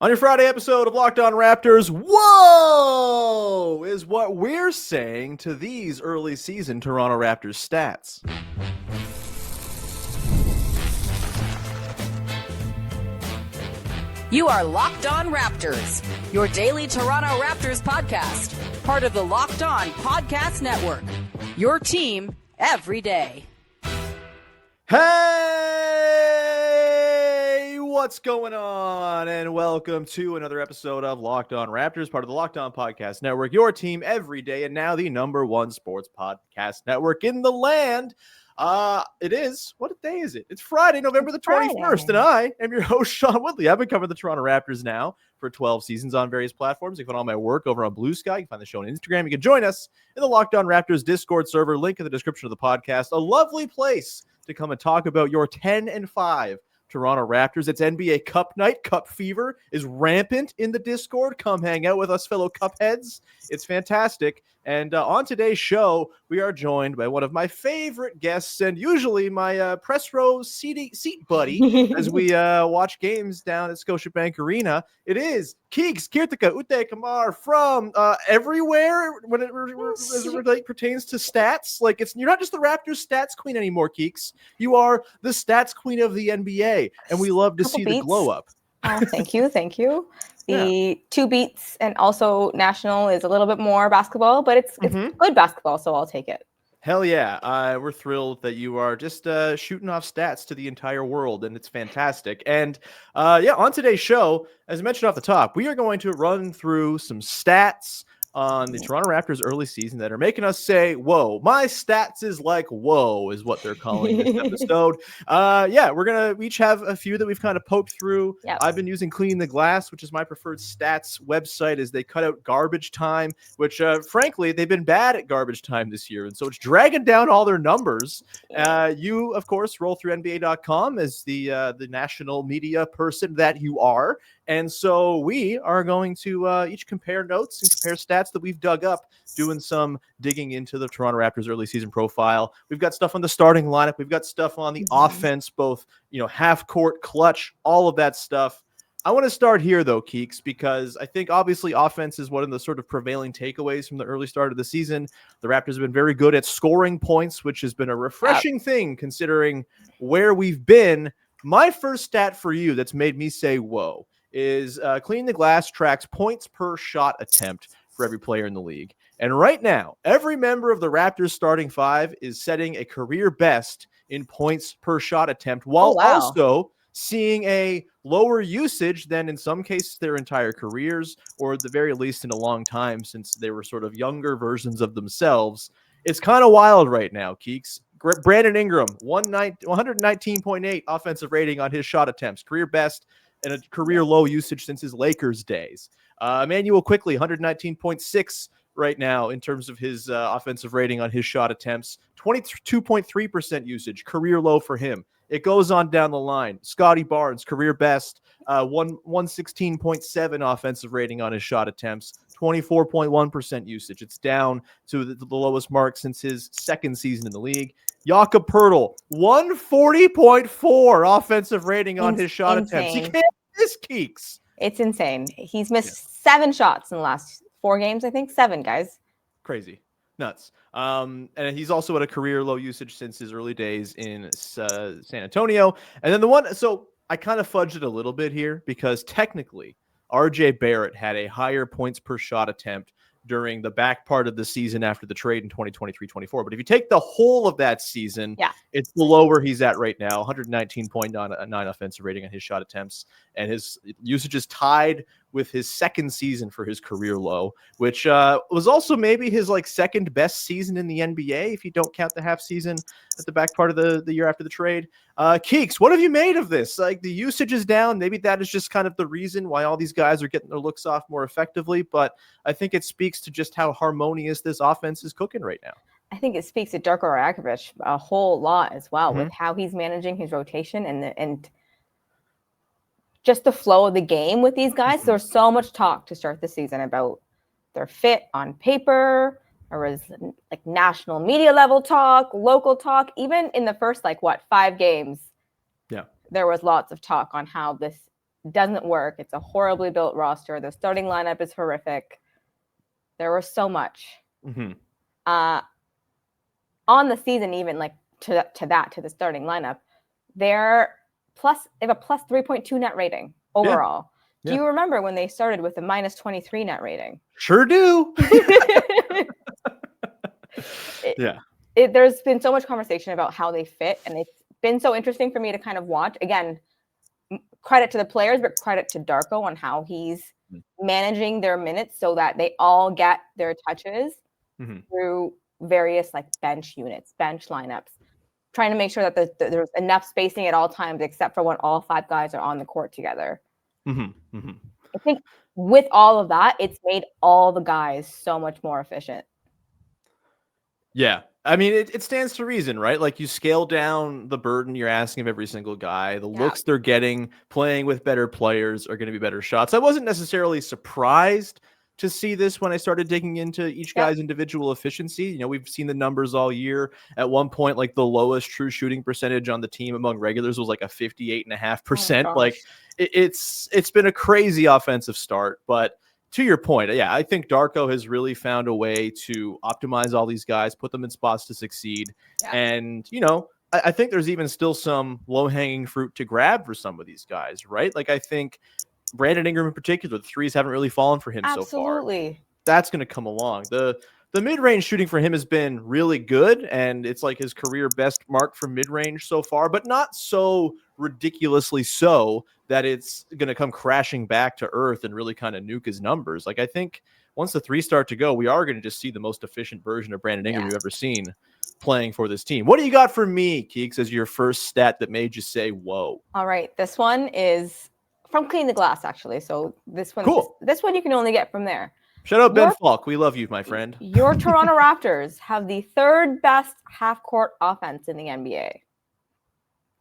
On your Friday episode of Locked On Raptors, whoa is what we're saying to these early season Toronto Raptors stats. You are Locked On Raptors, your daily Toronto Raptors podcast, part of the Locked On Podcast Network, your team every day. Hey, what's going on? And welcome to another episode of Locked On Raptors, part of the Locked On Podcast Network, your team every day, and now the number one sports podcast network in the land. It is. What day is it? It's Friday, November the 21st, and I am your host, Sean Woodley. I've been covering the Toronto Raptors now for 12 seasons on various platforms. You can find all my work over on Blue Sky. You can find the show on Instagram. You can join us in the Locked On Raptors Discord server, link in the description of the podcast. A lovely place to come and talk about your 10-5 Toronto Raptors. It's NBA Cup night. Cup fever is rampant in the Discord. Come hang out with us, fellow Cup heads. It's fantastic. And on today's show, we are joined by one of my favorite guests and usually my press row seat buddy as we watch games down at Scotiabank Arena. It is Keerthika Uthayakumar from everywhere when it pertains to stats. Like you're not just the Raptors stats queen anymore, Keeks. You are the stats queen of the NBA, and we love to see the glow up. Oh, thank you. The two beats and also national is a little bit more basketball, but it's good basketball, so I'll take it. Hell yeah. We're thrilled that you are just shooting off stats to the entire world, and it's fantastic. And on today's show, as I mentioned off the top, we are going to run through some stats on the Toronto Raptors early season that are making us say, whoa, my stats is like, whoa, is what they're calling this episode. We're going to each have a few that we've kind of poked through. Yep. I've been using Clean the Glass, which is my preferred stats website as they cut out garbage time, which frankly, they've been bad at garbage time this year. And so it's dragging down all their numbers. You, of course, roll through NBA.com as the national media person that you are. And so we are going to each compare notes and compare stats that we've dug up, doing some digging into the Toronto Raptors early season profile. We've got stuff on the starting lineup. We've got stuff on the offense, both, half court, clutch, all of that stuff. I want to start here, though, Keeks, because I think obviously offense is one of the sort of prevailing takeaways from the early start of the season. The Raptors have been very good at scoring points, which has been a refreshing thing considering where we've been. My first stat for you that's made me say, whoa, is Clean the Glass tracks points per shot attempt for every player in the league. And right now, every member of the Raptors starting five is setting a career best in points per shot attempt while also seeing a lower usage than in some cases their entire careers, or at the very least in a long time since they were sort of younger versions of themselves. It's kind of wild right now, Keeks. Brandon Ingram, 119.8 offensive rating on his shot attempts, career best, and a career low usage since his Lakers days. Emmanuel Quickly, 119.6 right now in terms of his offensive rating on his shot attempts. 22.3% usage, career low for him. It goes on down the line. Scotty Barnes, career best, 116.7 offensive rating on his shot attempts. 24.1% usage. It's down to the lowest mark since his second season in the league. Jakob Poeltl, 140.4 offensive rating on his shot attempts. You can't miss Keeks. It's insane. He's missed 7 shots in the last 4 games, I think. 7, guys. Crazy. Nuts. And he's also at a career low usage since his early days in San Antonio. And then so I kind of fudged it a little bit here because technically RJ Barrett had a higher points per shot attempt during the back part of the season after the trade in 2023-24. But if you take the whole of that season, it's below where he's at right now, 119.9 offensive rating on his shot attempts. And his usage is tied with his second season for his career low, which was also maybe his second best season in the NBA, if you don't count the half season at the back part of the year after the trade. Keeks, what have you made of this? The usage is down. Maybe that is just kind of the reason why all these guys are getting their looks off more effectively. But I think it speaks to just how harmonious this offense is cooking right now. I think it speaks to Darko Rakovic a whole lot as well with how he's managing his rotation and just the flow of the game with these guys. There's so much talk to start the season about their fit on paper. There was national media level talk, local talk, even in the first 5 games. Yeah, there was lots of talk on how this doesn't work. It's a horribly built roster. The starting lineup is horrific. There was so much. Mm-hmm. On the season, even like to the starting lineup, they have a plus 3.2 net rating overall. Do you remember when they started with a minus 23 net rating? Sure do. There's been so much conversation about how they fit, and it's been so interesting for me to kind of watch. Again, credit to the players, but credit to Darko on how he's managing their minutes so that they all get their touches through various like bench lineups, trying to make sure that there's enough spacing at all times, except for when all 5 guys are on the court together. I think with all of that, it's made all the guys so much more efficient. Yeah. I mean, it stands to reason, right? Like, you scale down the burden you're asking of every single guy. The looks they're getting, playing with better players, are going to be better shots. I wasn't necessarily surprised to see this when I started digging into each guy's individual efficiency. You know, we've seen the numbers all year. At one point, like, the lowest true shooting percentage on the team among regulars was like a 58.5%. Like, it's been a crazy offensive start. But to your point, I think Darko has really found a way to optimize all these guys, put them in spots to succeed. And, you know, I think there's even still some low-hanging fruit to grab for some of these guys, right? Like, I think Brandon Ingram in particular, the threes haven't really fallen for him so far. Absolutely. That's going to come along. The mid-range shooting for him has been really good, and it's like his career best mark for mid-range so far, but not so ridiculously so that it's going to come crashing back to earth and really kind of nuke his numbers. Like, I think once the 3 start to go, we are going to just see the most efficient version of Brandon Ingram we've ever seen playing for this team. What do you got for me, Keeks, as your first stat that made you say, whoa? All right. This one is from Clean the Glass, actually. So this one, this one you can only get from there. Shout out Ben Falk. We love you, my friend. Your Toronto Raptors have the 3rd best half-court offense in the NBA.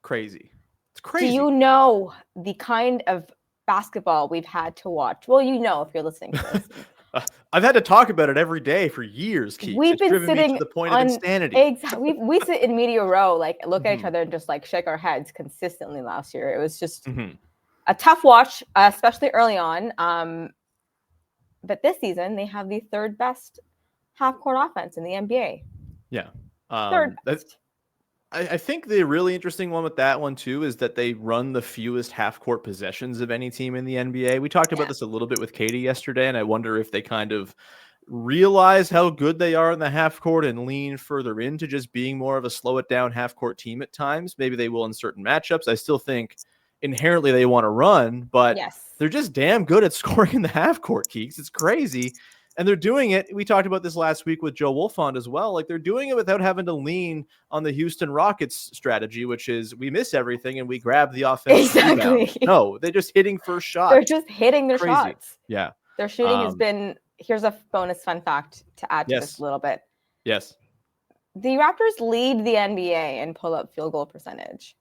Crazy. It's crazy. Do you know the kind of basketball we've had to watch? Well, you know if you're listening to this. I've had to talk about it every day for years, Keith. We've been sitting to the point of insanity. Exactly. We sit in media row, like look at each other and just like shake our heads consistently last year. It was just a tough watch, especially early on. But this season, they have the 3rd best half-court offense in the NBA. Yeah. 3rd best. I think the really interesting one with that one, too, is that they run the fewest half-court possessions of any team in the NBA. We talked about this a little bit with Katie yesterday, and I wonder if they kind of realize how good they are in the half-court and lean further into just being more of a slow-it-down half-court team at times. Maybe they will in certain matchups. I still think inherently they want to run, but they're just damn good at scoring in the half-court, Keeks. It's crazy. And they're doing it. We talked about this last week with Joe Wolfond as well. Like, they're doing it without having to lean on the Houston Rockets strategy, which is we miss everything and we grab the offense. Exactly. No, they're just hitting first shot. They're just hitting their shots. Yeah. Their shooting has been, here's a bonus fun fact to add to this a little bit. Yes. The Raptors lead the NBA in pull-up field goal percentage.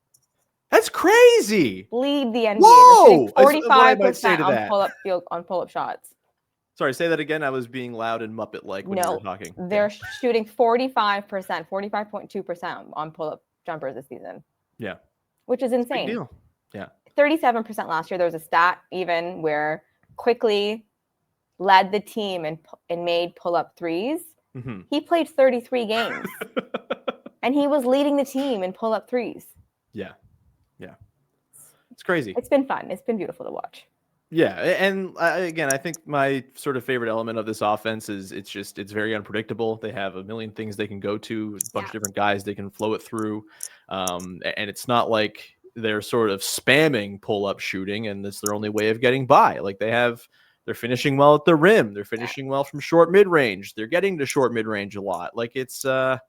That's crazy. Lead the NBA. Whoa! 45% on pull-up shots. Sorry, say that again. I was being loud and Muppet-like when you were talking. They're shooting 45.2% on pull-up jumpers this season. Yeah. Which is insane. Big deal. Yeah. 37% last year. There was a stat even where Quickly led the team and made pull-up threes. He played 33 games. And he was leading the team in pull-up threes. Yeah. Yeah. It's crazy. It's been fun. It's been beautiful to watch. Yeah, and again, I think my sort of favorite element of this offense is it's very unpredictable. They have a million things they can go to, a bunch of different guys they can flow it through, and it's not like they're sort of spamming pull-up shooting and it's their only way of getting by. Like, they're finishing well at the rim, they're finishing well from short mid-range, they're getting to short mid-range a lot. Like, it's a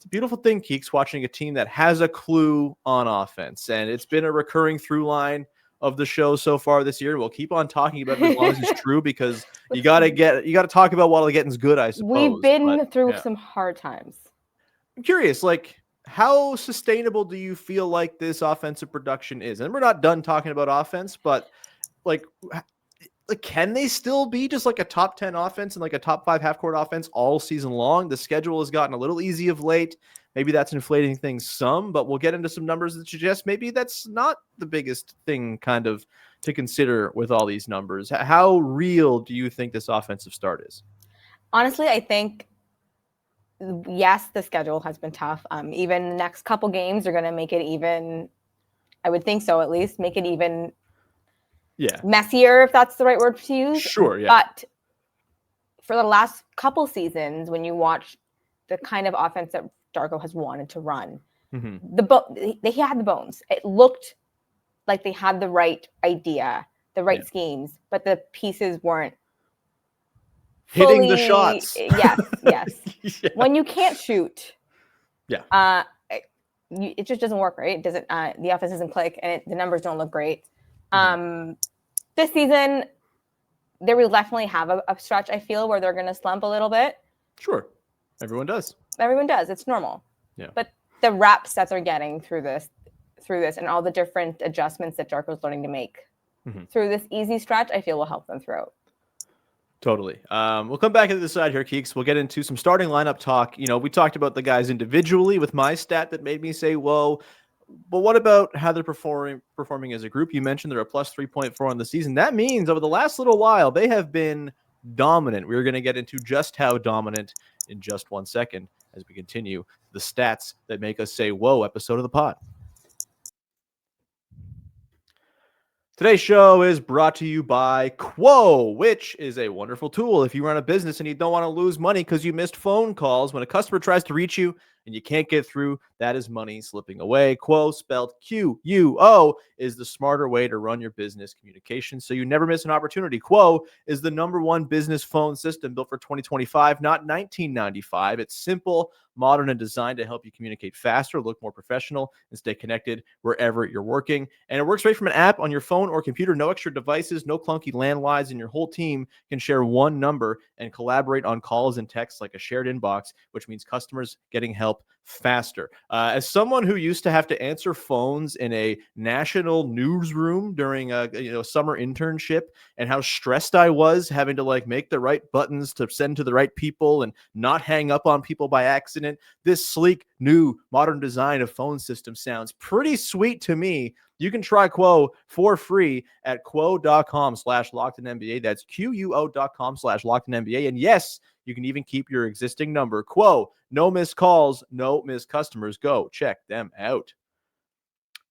beautiful thing, Keeks, watching a team that has a clue on offense, and it's been a recurring through line of the show so far this year. We'll keep on talking about it as long as it's true, because you got to talk about while the getting's good, I suppose. We've been through some hard times. I'm curious, like, how sustainable do you feel like this offensive production is? And we're not done talking about offense, but like, like, can they still be just like a top 10 offense and like a top 5 half-court offense all season long? The schedule has gotten a little easy of late. Maybe that's inflating things some, but we'll get into some numbers that suggest maybe that's not the biggest thing kind of to consider with all these numbers. How real do you think this offensive start is? Honestly, I think, yes, the schedule has been tough. Even the next couple games are going to make it even, I would think so at least, make it even messier, if that's the right word to use. Sure, yeah. But for the last couple seasons, when you watch the kind of offense that Darko has wanted to run, they had the bones. It looked like they had the right idea, the right schemes, but the pieces weren't hitting the shots. Yes. Yeah. When you can't shoot, it just doesn't work, right? It doesn't. The offense doesn't click, and the numbers don't look great. This season, they will definitely have a stretch, I feel, where they're going to slump a little bit. Sure. Everyone does. It's normal. Yeah. But the reps that they're getting through this, and all the different adjustments that Darko's learning to make through this easy stretch, I feel will help them throughout. Totally. We'll come back to the side here, Keeks. We'll get into some starting lineup talk. You know, we talked about the guys individually with my stat that made me say, whoa. But what about how they're performing as a group? You mentioned they're a plus 3.4 on the season. That means over the last little while, they have been dominant. We're going to get into just how dominant in just 1 second as we continue the stats that make us say, whoa, episode of the pod. Today's show is brought to you by Quo, which is a wonderful tool if you run a business and you don't want to lose money because you missed phone calls. When a customer tries to reach you and you can't get through, that is money slipping away. Quo, spelled Q-U-O, is the smarter way to run your business communication so you never miss an opportunity. Quo is the #1 business phone system built for 2025, not 1995. It's simple, modern, and designed to help you communicate faster, look more professional, and stay connected wherever you're working. And it works right from an app on your phone or computer. No extra devices, no clunky landlines, and your whole team can share one number and collaborate on calls and texts like a shared inbox, which means customers getting help faster. As someone who used to have to answer phones in a national newsroom during a summer internship, and how stressed I was having to like make the right buttons to send to the right people and not hang up on people by accident, this sleek, new, modern design of phone system sounds pretty sweet to me. You can try Quo for free at quo.com/LockedInNBA. That's QUO.com/LockedInNBA. And yes, you can even keep your existing number. Quo, no missed calls, no missed customers. Go check them out.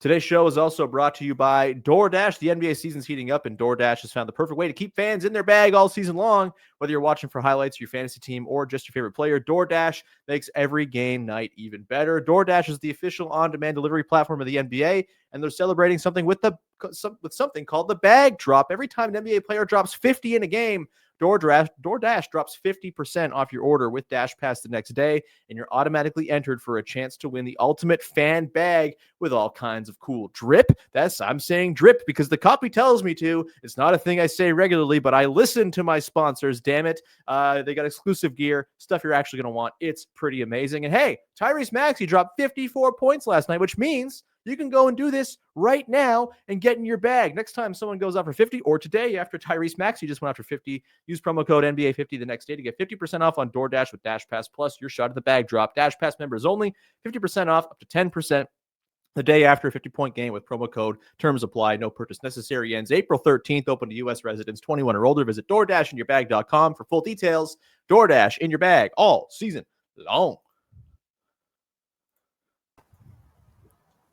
Today's show is also brought to you by DoorDash. The NBA season's heating up, and DoorDash has found the perfect way to keep fans in their bag all season long. Whether you're watching for highlights of your fantasy team or just your favorite player, DoorDash makes every game night even better. DoorDash is the official on-demand delivery platform of the NBA, and they're celebrating something with something called the bag drop. Every time an NBA player drops 50 in a game, DoorDash drops 50% off your order with Dash Pass the next day, and you're automatically entered for a chance to win the ultimate fan bag with all kinds of cool drip. I'm saying drip because the copy tells me to. It's not a thing I say regularly, but I listen to my sponsors, damn it. They got exclusive gear, stuff you're actually going to want. It's pretty amazing. And hey, Tyrese Maxey dropped 54 points last night, which means you can go and do this right now and get in your bag. Next time someone goes out for 50, or today after Tyrese Maxey just went out for 50, use promo code NBA50 the next day to get 50% off on DoorDash with Dash Pass Plus, your shot at the bag drop. Dash Pass members only, 50% off up to 10% the day after a 50-point game with promo code. Terms apply. No purchase necessary. Ends April 13th. Open to U.S. residents 21 or older. Visit DoorDashInYourBag.com for full details. DoorDash in your bag all season long.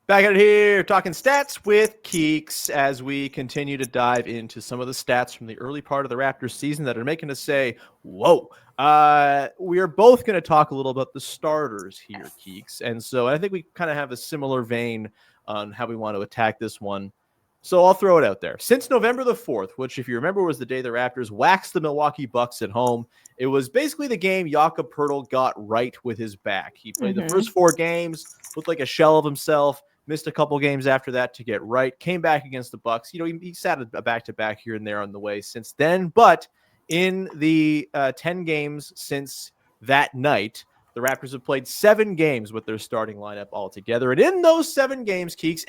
Back at it here, talking stats with Keeks as we continue to dive into some of the stats from the early part of the Raptors season that are making us say, whoa. We are both going to talk a little about the starters here, Keeks. And so I think we kind of have a similar vein on how we want to attack this one. So I'll throw it out there. Since November the 4th, which if you remember was the day the Raptors waxed the Milwaukee Bucks at home, it was basically the game Jakob Poeltl got right with his back. He played the first 4 games, looked like a shell of himself, missed a couple games after that to get right, came back against the Bucks. You know, he sat a back-to-back here and there on the way since then. But in the 10 games since that night, the Raptors have played 7 games with their starting lineup altogether. And in those 7 games, Keeks,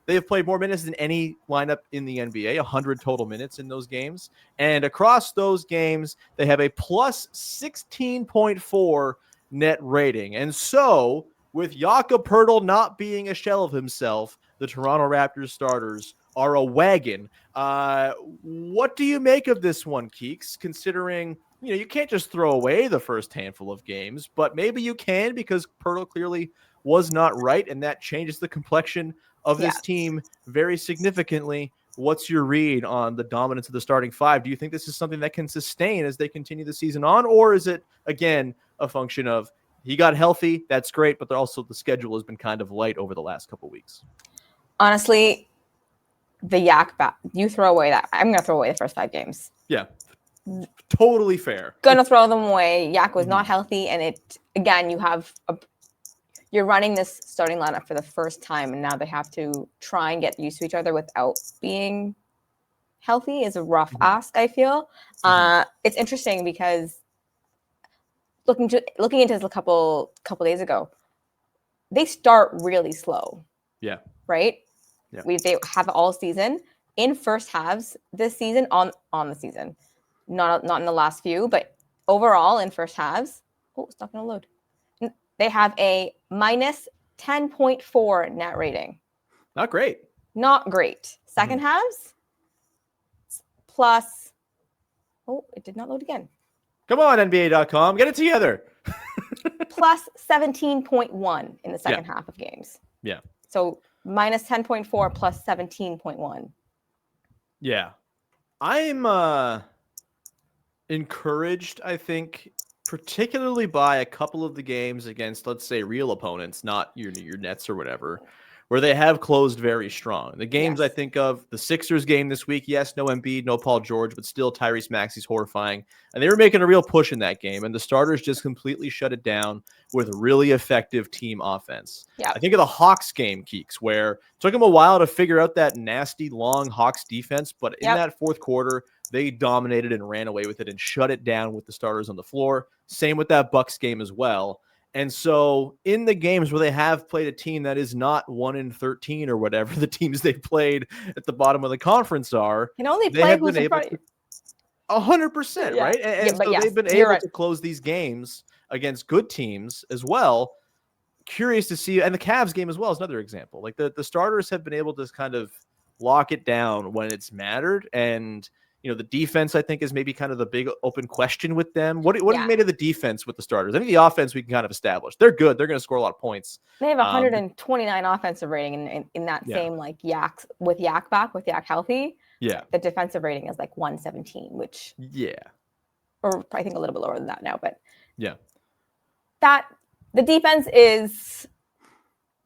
They have played more minutes than any lineup in the NBA, 100 total minutes in those games. And across those games, they have a plus 16.4 net rating. And so, with Jakob Poeltl not being a shell of himself, the Toronto Raptors starters are a wagon. What do you make of this one, Keeks, considering you can't just throw away the first handful of games, but maybe you can because Poeltl clearly was not right, and that changes the complexion of this team very significantly. What's your read on the dominance of the starting five? Do you think this is something that can sustain as they continue the season on, or is it, again, a function of he got healthy, that's great, but also the schedule has been kind of light over the last couple of weeks? Honestly, the yak back, you throw away that. I'm going to throw away the first 5 games. Yeah, totally fair. Going to throw them away. Yak was not healthy, and it, again, you're running this starting lineup for the first time, and now they have to try and get used to each other without being healthy is a rough ask, I feel. It's interesting because looking into this a couple days ago, they start really slow. Yeah. Right? Yeah. They have all season in first halves this season on the season. Not in the last few, but overall in first halves. Oh, it's not going to load. They have a minus 10.4 net rating. Not great. Not great. Second halves, plus, it did not load again. Come on, NBA.com. Get it together. Plus 17.1 in the second half of games. Yeah. So minus 10.4 plus 17.1. Yeah. I'm encouraged, I think, particularly by a couple of the games against, let's say, real opponents, not your Nets or whatever, where they have closed very strong. The games I think of, the Sixers game this week, yes, no Embiid, no Paul George, but still Tyrese Maxey's horrifying. And they were making a real push in that game, and the starters just completely shut it down with really effective team offense. Yeah. I think of the Hawks game, Keeks, where it took them a while to figure out that nasty, long Hawks defense, but in that fourth quarter, they dominated and ran away with it and shut it down with the starters on the floor. Same with that Bucks game as well. And so in the games where they have played a team that is not 1-13 or whatever the teams they played at the bottom of the conference are, can only they play have who's been in able front to 100%, right? And so they've been able to close these games against good teams as well. Curious to see, and the Cavs game as well is another example. Like the starters have been able to kind of lock it down when it's mattered, and the defense, I think, is maybe kind of the big open question with them. What have you made of the defense with the starters? I think the offense we can kind of establish. They're good. They're going to score a lot of points. They have 129 offensive rating in that same Yak with Yak back, with Yak healthy. Yeah. The defensive rating is like 117, which or I think a little bit lower than that now, but that the defense is,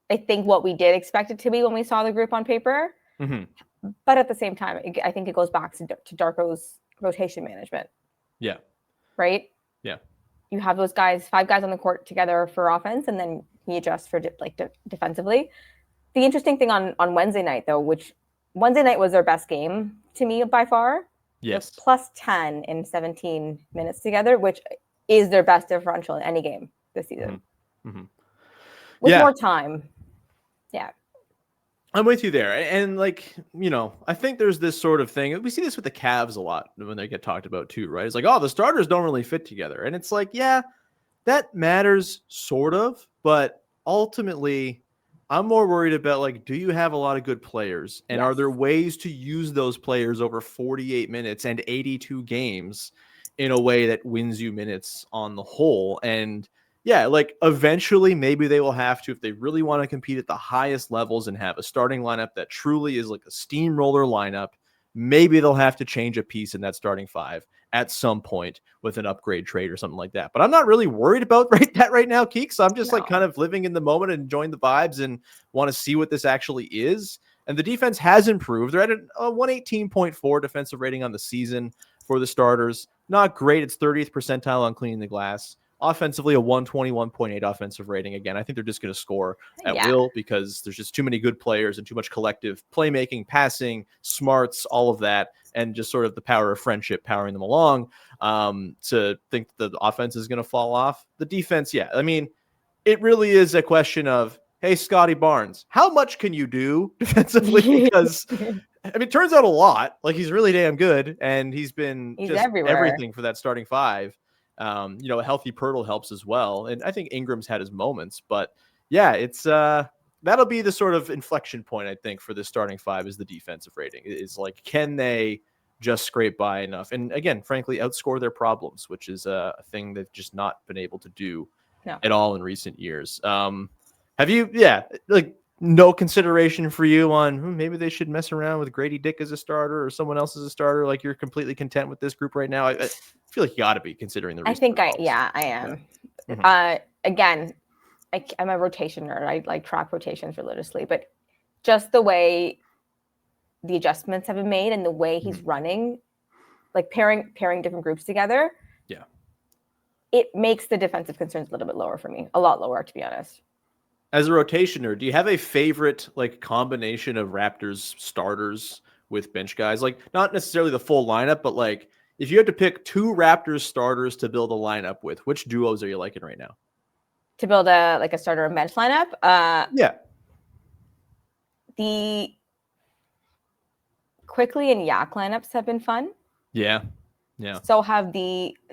I think, what we did expect it to be when we saw the group on paper. But at the same time, I think it goes back to Darko's rotation management. Yeah. Right? Yeah. You have those guys, 5 guys on the court together for offense, and then he adjusts for defensively. The interesting thing on Wednesday night, though, which Wednesday night was their best game to me by far. Yes. Plus 10 in 17 minutes together, which is their best differential in any game this season. With more time. Yeah. I'm with you there. And I think there's this sort of thing. We see this with the Cavs a lot when they get talked about too, right? It's like, the starters don't really fit together. And it's like, that matters sort of, but ultimately I'm more worried about do you have a lot of good players, and are there ways to use those players over 48 minutes and 82 games in a way that wins you minutes on the whole? And eventually maybe they will have to, if they really want to compete at the highest levels and have a starting lineup that truly is like a steamroller lineup, maybe they'll have to change a piece in that starting 5 at some point with an upgrade trade or something like that. But I'm not really worried about that right now, Keeks. I'm just kind of living in the moment and enjoying the vibes and want to see what this actually is. And the defense has improved. They're at a 118.4 defensive rating on the season for the starters. Not great. It's 30th percentile on cleaning the glass. Offensively, a 121.8 offensive rating. Again, I think they're just going to score at will because there's just too many good players and too much collective playmaking, passing, smarts, all of that, and just sort of the power of friendship powering them along to think the offense is going to fall off. The defense, it really is a question of hey, Scotty Barnes, how much can you do defensively? Because I mean, it turns out a lot. Like, he's really damn good, and he's been He's just everywhere. everything for that starting five. A healthy Poeltl helps as well, and I think Ingram's had his moments, but yeah, it's that'll be the sort of inflection point, I think, for this starting five is the defensive rating. It's like, can they just scrape by enough? And again, frankly, outscore their problems, which is a thing they've just not been able to do at all in recent years. Have you, no consideration for you on maybe they should mess around with Grady Dick as a starter or someone else as a starter? Like, you're completely content with this group right now? I feel like you got to be, considering the recent results. I am. Yeah. Again, I'm a rotation nerd. I like track rotations religiously, but just the way the adjustments have been made and the way he's running, like pairing different groups together, it makes the defensive concerns a little bit lower for me. A lot lower, to be honest. As a rotationer, do you have a favorite combination of Raptors starters with bench guys? Like, not necessarily the full lineup, but like, if you had to pick two Raptors starters to build a lineup with, which duos are you liking right now? To build a starter and bench lineup? The Quickly and Yak lineups have been fun. Yeah. So have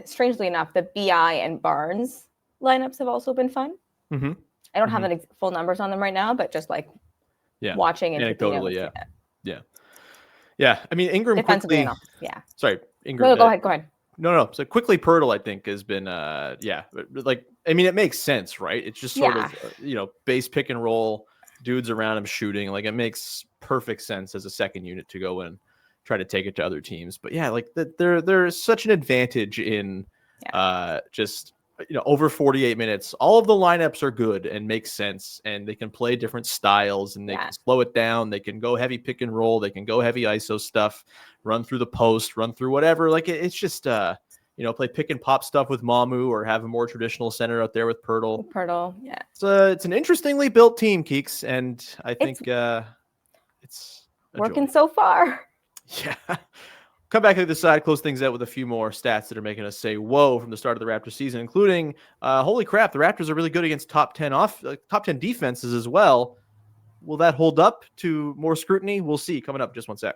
strangely enough, the BI and Barnes lineups have also been fun. Mm-hmm. I don't have any full numbers on them right now, but just watching and totally, yeah. I mean, Ingram defensively quickly. Enough. Yeah. Sorry, Ingram. No, go ahead. No. So quickly, Poeltl, I think, has been, it makes sense, right? It's just sort of, base pick and roll, dudes around him shooting. Like, it makes perfect sense as a second unit to go and try to take it to other teams. But yeah, like there's such an advantage in just over 48 minutes. All of the lineups are good and make sense, and they can play different styles, and they can slow it down. They can go heavy pick and roll. They can go heavy ISO stuff, run through the post, run through whatever. Like, it's just, play pick and pop stuff with Mamu, or have a more traditional center out there with Poeltl. Yeah. It's an interestingly built team, Keeks, and I think it's working so far. Yeah. Come back to the side, close things out with a few more stats that are making us say whoa from the start of the Raptors season, including holy crap, the Raptors are really good against top 10 defenses as well. Will that hold up to more scrutiny? We'll see. Coming up, just one sec.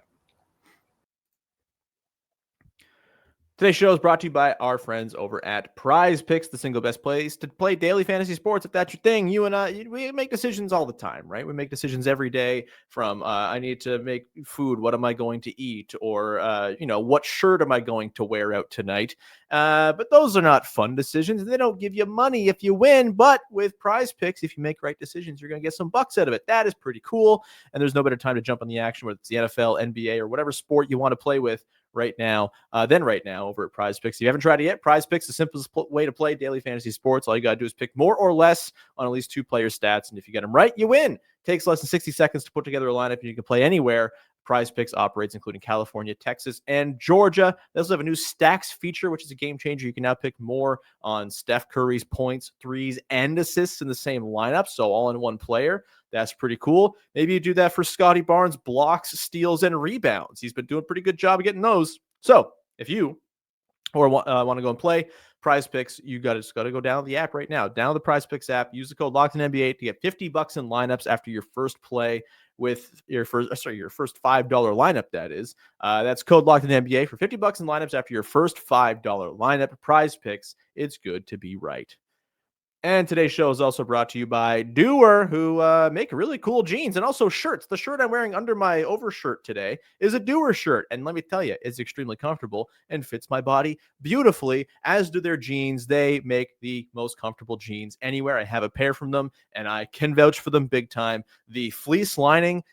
Today's show is brought to you by our friends over at Prize Picks, the single best place to play daily fantasy sports. If that's your thing, you and I, we make decisions all the time, right? We make decisions every day from I need to make food. What am I going to eat? Or, what shirt am I going to wear out tonight? But those are not fun decisions. They don't give you money if you win. But with Prize Picks, if you make right decisions, you're going to get some bucks out of it. That is pretty cool. And there's no better time to jump on the action, whether it's the NFL, NBA, or whatever sport you want to play with right now over at Prize Picks. If you haven't tried it yet, Prize Picks is the simplest way to play daily fantasy sports. All you got to do is pick more or less on at least two player stats, and if you get them right, you win. It takes less than 60 seconds to put together a lineup, and you can play anywhere. Prize Picks operates, including California, Texas, and Georgia. They also have a new Stacks feature, which is a game changer. You can now pick more on Steph Curry's points, threes, and assists in the same lineup, so all in one player. That's pretty cool. Maybe you do that for Scotty Barnes, blocks, steals, and rebounds. He's been doing a pretty good job of getting those. So if you want to go and play Prize Picks, you just got to go down the app right now. Download the Prize Picks app. Use the code LOCKEDONNBA to get $50 in lineups after your first play with your first $5 lineup. That is, that's code LOCKEDONNBA for $50 in lineups after your first $5 lineup. Prize Picks. It's good to be right. And today's show is also brought to you by Doer, who make really cool jeans and also shirts. The shirt I'm wearing under my overshirt today is a Doer shirt. And let me tell you, it's extremely comfortable and fits my body beautifully, as do their jeans. They make the most comfortable jeans anywhere. I have a pair from them, and I can vouch for them big time. The fleece lining,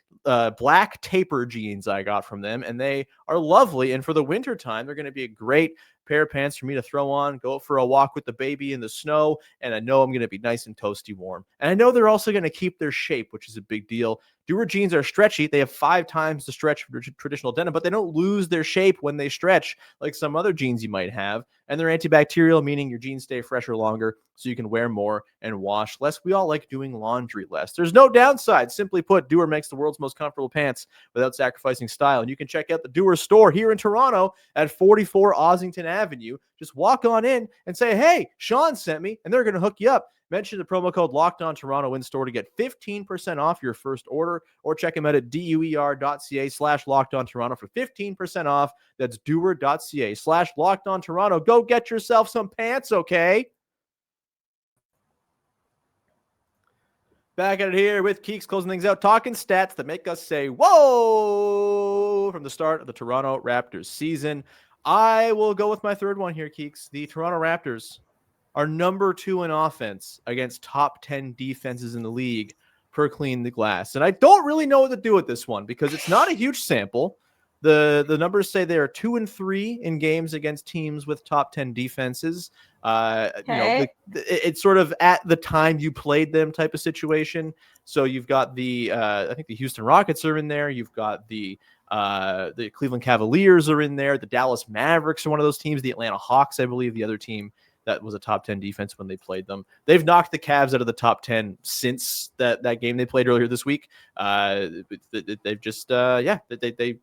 black taper jeans I got from them, and they are lovely. And for the winter time, they're going to be a great pair of pants for me to throw on, go for a walk with the baby in the snow, and I know I'm going to be nice and toasty warm. And I know they're also going to keep their shape, which is a big deal. Doer jeans are stretchy. They have 5 times the stretch for traditional denim, but they don't lose their shape when they stretch like some other jeans you might have. And they're antibacterial, meaning your jeans stay fresher longer, so you can wear more and wash less. We all like doing laundry less. There's no downside. Simply put, Doer makes the world's most comfortable pants without sacrificing style. And you can check out the Doer store here in Toronto at 44 Ossington Avenue. Just walk on in and say, hey, Sean sent me, and they're going to hook you up. Mention the promo code LockedOnToronto in store to get 15% off your first order, or check them out at duer.ca/LockedOnToronto for 15% off. That's duer.ca/LockedOnToronto. Go get yourself some pants, okay? Back at it here with Keeks closing things out, talking stats that make us say, whoa, from the start of the Toronto Raptors season. I will go with my third one here, Keeks. The Toronto Raptors are number 2 in offense against top 10 defenses in the league per clean the glass. And I don't really know what to do with this one because it's not a huge sample. The numbers say they are 2-3 in games against teams with top 10 defenses. It's sort of at the time you played them type of situation. So you've got I think the Houston Rockets are in there. You've got the Cleveland Cavaliers are in there. The Dallas Mavericks are one of those teams. The Atlanta Hawks, I believe, the other team that was a top 10 defense when they played them. They've knocked the Cavs out of the top 10 since that game they played earlier this week. They've just, they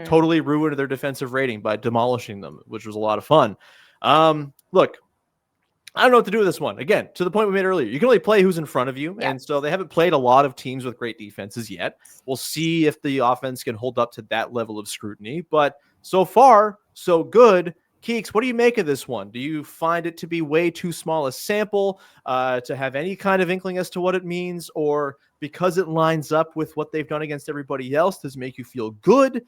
totally ruined their defensive rating by demolishing them, which was a lot of fun. Look, I don't know what to do with this one. Again, to the point we made earlier, you can only play who's in front of you. Yeah. And so they haven't played a lot of teams with great defenses yet. We'll see if the offense can hold up to that level of scrutiny. But so far, so good. Keeks, what do you make of this one? Do you find it to be way too small a sample to have any kind of inkling as to what it means? Or because it lines up with what they've done against everybody else, does it make you feel good?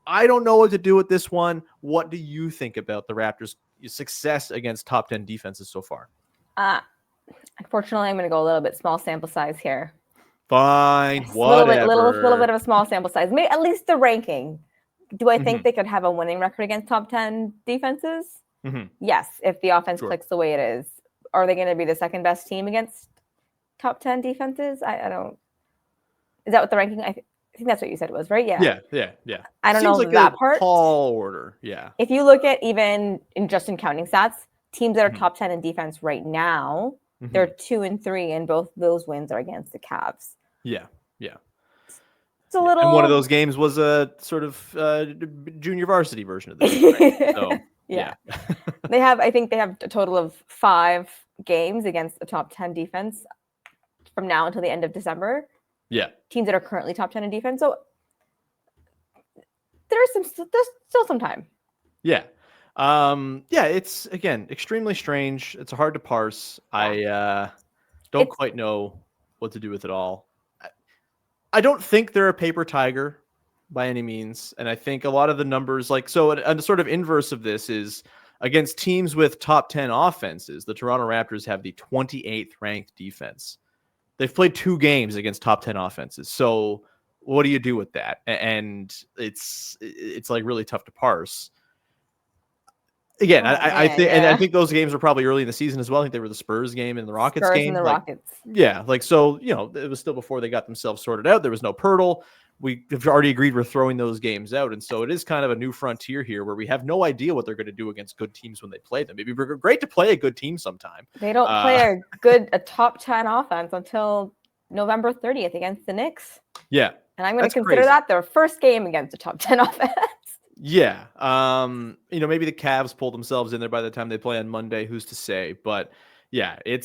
I don't know what to do with this one. What do you think about the Raptors' success against top 10 defenses so far? Unfortunately, I'm going to go a little bit small sample size here. Fine, yes, whatever. Little bit of a small sample size. Maybe at least the ranking. Do I think they could have a winning record against top 10 defenses? Yes, if the offense clicks the way it is. Are they going to be the second best team against top 10 defenses? I don't. Is that what the ranking? I think that's what you said it was, right? Yeah. Yeah. I don't Seems know like that a part. Tall order. Yeah. If you look at even in counting stats, teams that are top 10 in defense right now, they're 2-3, and both those wins are against the Cavs. Yeah. It's a little. And one of those games was a sort of junior varsity version of this. Right? So yeah. I think they have a total of 5 games against the top 10 defense from now until the end of December. Yeah. Teams that are currently top 10 in defense. So there's still some time. Yeah. It's again extremely strange. It's hard to parse. I don't quite know what to do with it all. I don't think they're a paper tiger by any means. And I think a lot of the numbers, a sort of inverse of this is against teams with top 10 offenses, the Toronto Raptors have the 28th ranked defense. They've played 2 games against top 10 offenses. So what do you do with that? And it's like really tough to parse. Again, I think those games were probably early in the season as well. I think they were the Spurs game and the Rockets game. And the Rockets. Yeah, it was still before they got themselves sorted out. There was no Poeltl. We have already agreed we're throwing those games out. And so it is kind of a new frontier here where we have no idea what they're going to do against good teams when they play them. It'd be great to play a good team sometime. They don't play a top 10 offense until November 30th against the Knicks. Yeah. And I'm going to consider that their first game against a top 10 offense. Yeah. Maybe the Cavs pull themselves in there by the time they play on Monday. Who's to say? But yeah, it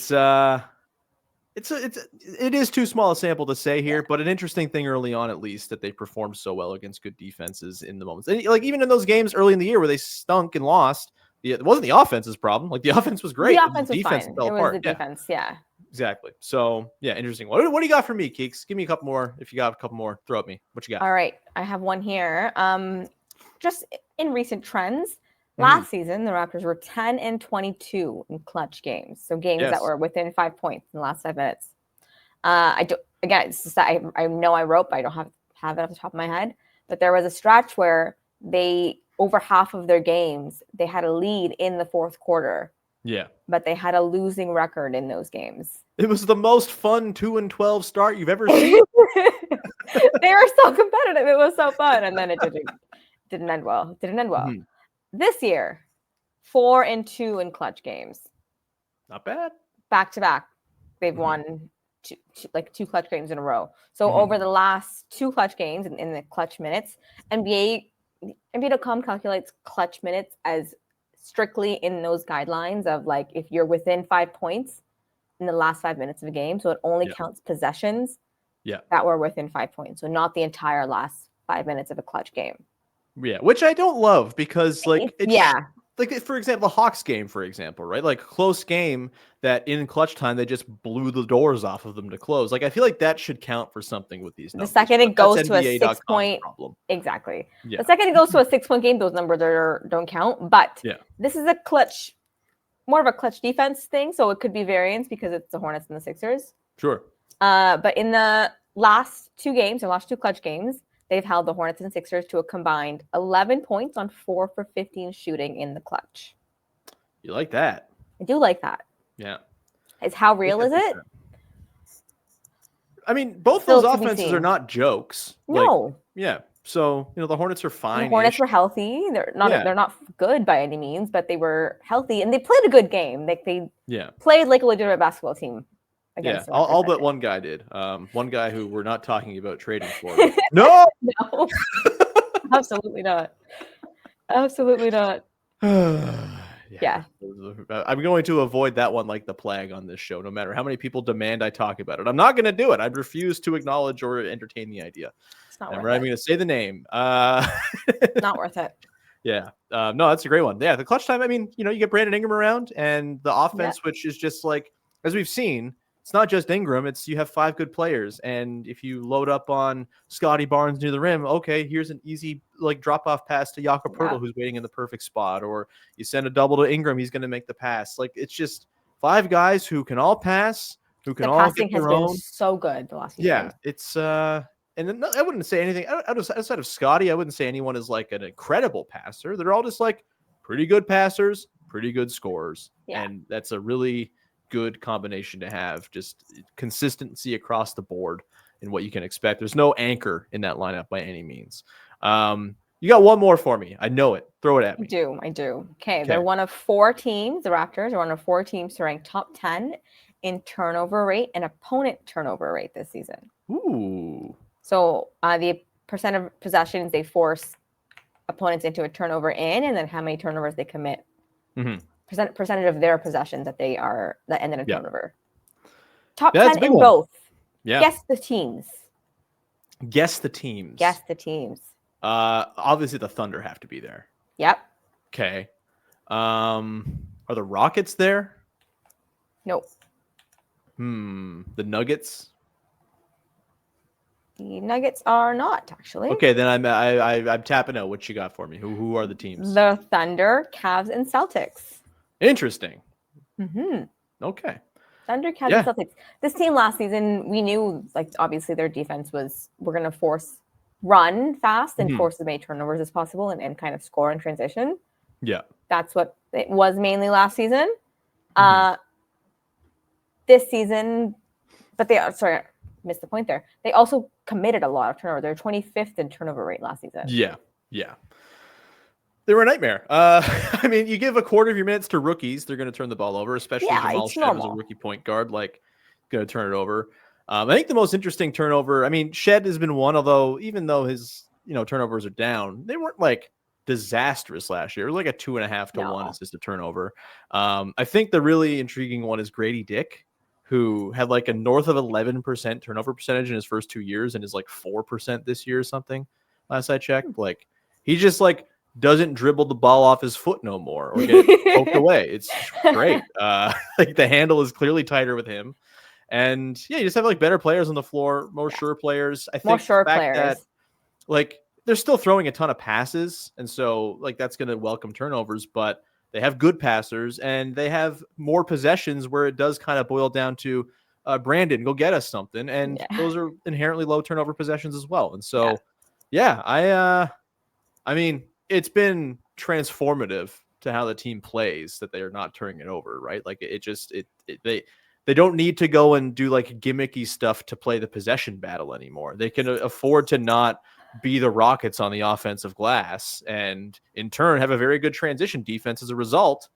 is too small a sample to say here, but an interesting thing early on, at least, that they performed so well against good defenses in the moments. And even in those games early in the year where they stunk and lost, it wasn't the offense's problem. The offense was great. The offense was defense fine. fell it was apart. the defense. Yeah. Exactly. So yeah, interesting. What do you got for me, Keeks? Give me a couple more. If you got a couple more, throw at me. What you got? All right. I have one here. Just in recent trends, last season, the Raptors were 10-22 in clutch games. So games that were within 5 points in the last 5 minutes. I know I wrote, but I don't have it off the top of my head. But there was a stretch where over half of their games, they had a lead in the fourth quarter. Yeah. But they had a losing record in those games. It was the most fun 2-12 start you've ever seen. They were so competitive. It was so fun. And then it didn't end well. Mm-hmm. This year, 4-2 in clutch games. Not bad. Back to back. They've won two clutch games in a row. So over the last 2 clutch games in the clutch minutes, NBA.com calculates clutch minutes as strictly in those guidelines of like if you're within 5 points in the last 5 minutes of a game, so it only counts possessions that were within 5 points, so not the entire last 5 minutes of a clutch game. Yeah, which I don't love because like like for example, the Hawks game, for example, right? Like close game that in clutch time they just blew the doors off of them to close. Like I feel like that should count for something with these numbers. The second it goes to a 6 point problem. Exactly. Yeah. The second it goes to a 6 point game, those numbers don't count. But this is a clutch, more of a clutch defense thing, so it could be variance because it's the Hornets and the Sixers. Sure. But in the last 2 games, or last 2 clutch games, they've held the Hornets and Sixers to a combined 11 points on 4 for 15 shooting in the clutch. You like that? I do like that. Yeah. How real is it? I mean, both those offenses are not jokes. No. Like, yeah. So, the Hornets are fine. The Hornets were healthy. They're not good by any means, but they were healthy and they played a good game. Like they played like a legitimate basketball team. Yeah, all but one guy did. One guy who we're not talking about trading for. No, absolutely not. Absolutely not. Yeah. I'm going to avoid that one like the plague on this show, no matter how many people demand I talk about it. I'm not going to do it. I refuse to acknowledge or entertain the idea. It's not worth it. I'm going to say the name. Not worth it. Yeah. No, that's a great one. Yeah, the clutch time. I mean, you get Brandon Ingram around and the offense, which is just like, as we've seen, it's not just Ingram. It's you have 5 good players, and if you load up on Scotty Barnes near the rim, okay, here's an easy like drop off pass to Jakob Poeltl, who's waiting in the perfect spot, or you send a double to Ingram, he's going to make the pass. Like it's just 5 guys who can all pass, who can all get their own. Been so good the last few games. Games. It's and I wouldn't say anything outside of Scotty. I wouldn't say anyone is like an incredible passer. They're all just like pretty good passers, pretty good scorers, and that's a really good combination to have. Just consistency across the board in what you can expect. There's no anchor in that lineup by any means. You got one more for me. I know it. Throw it at me. I do. Okay. They're one of 4 teams. The Raptors are one of 4 teams to rank top 10 in turnover rate and opponent turnover rate this season. Ooh. So the percent of possessions they force opponents into a turnover in, and then how many turnovers they commit. Mm-hmm. Percentage of their possessions that ended in turnover. Top 10 in one. both. Yeah. Guess the teams. Guess the teams. Obviously the Thunder have to be there. Yep. Okay. Are the Rockets there? Nope. The Nuggets? The Nuggets are not, actually. Okay, then I'm tapping out. What you got for me? Who are the teams? The Thunder, Cavs, and Celtics. Interesting. Mm-hmm. Okay. Thunder, Cavs, and Celtics. This team last season, we knew, like, obviously their defense we're going to run fast and force as many turnovers as possible and kind of score in transition. Yeah. That's what it was mainly last season. This season, but missed the point there. They also committed a lot of turnover. They're 25th in turnover rate last season. Yeah. They were a nightmare. I mean, you give a quarter of your minutes to rookies, they're going to turn the ball over, especially Jamal Shed is a rookie point guard, like going to turn it over. I think the most interesting turnover, I mean, Shed has been one, although even though his turnovers are down, they weren't like disastrous last year. It was like a 2.5 to 1 assist to turnover. I think the really intriguing one is Grady Dick, who had like a north of 11% turnover percentage in his first 2 years and is like 4% this year or something. Last I checked, like he just like doesn't dribble the ball off his foot no more or get it poked away. It's great. Like the handle is clearly tighter with him. And you just have like better players on the floor, more sure players. I think more sure players. That, like they're still throwing a ton of passes, and so like that's going to welcome turnovers. But they have good passers, and they have more possessions where it does kind of boil down to Brandon, go get us something, and those are inherently low turnover possessions as well. And so, I mean, it's been transformative to how the team plays that they are not turning it over, right? Like they don't need to go and do like gimmicky stuff to play the possession battle anymore. They can afford to not be the Rockets on the offensive glass and in turn have a very good transition defense as a result.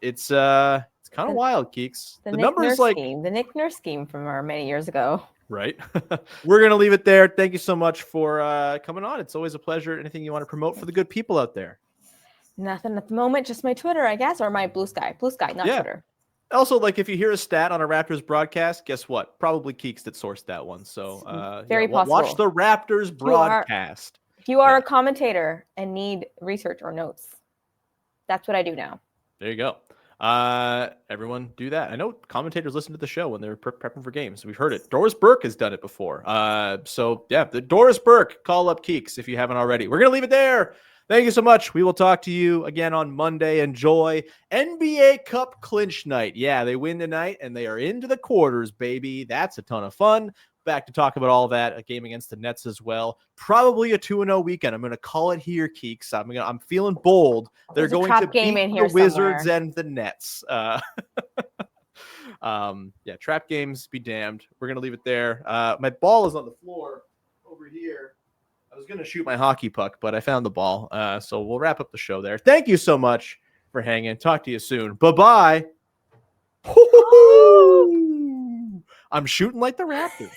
It's kind of wild, Keeks. The numbers like the Nick Nurse scheme from many years ago. Right. We're going to leave it there. Thank you so much for coming on. It's always a pleasure. Anything you want to promote for the good people out there? Nothing at the moment, just my Twitter, I guess, or my Blue Sky. Blue Sky, not Twitter. Also, like if you hear a stat on a Raptors broadcast, guess what? Probably Keeks that sourced that one. So Very possible. Watch the Raptors broadcast. If you are a commentator and need research or notes, that's what I do now. There you go. Everyone do that. I know commentators listen to the show when they're prepping for games. We've heard it. Doris Burke has done it before. The Doris Burke, call up Keeks if you haven't already. We're going to leave it there. Thank you so much. We will talk to you again on Monday. Enjoy NBA Cup clinch night. Yeah, they win tonight and they are into the quarters, baby. That's a ton of fun. Back to talk about all that, a game against the Nets as well. Probably a 2-0 weekend. I'm going to call it here, Keeks. I'm feeling bold. They're going to beat the Wizards and the Nets. Trap games be damned. We're going to leave it there. My ball is on the floor over here. I was going to shoot my hockey puck, but I found the ball. So we'll wrap up the show there. Thank you so much for hanging. Talk to you soon. Bye-bye. I'm shooting like the Raptors.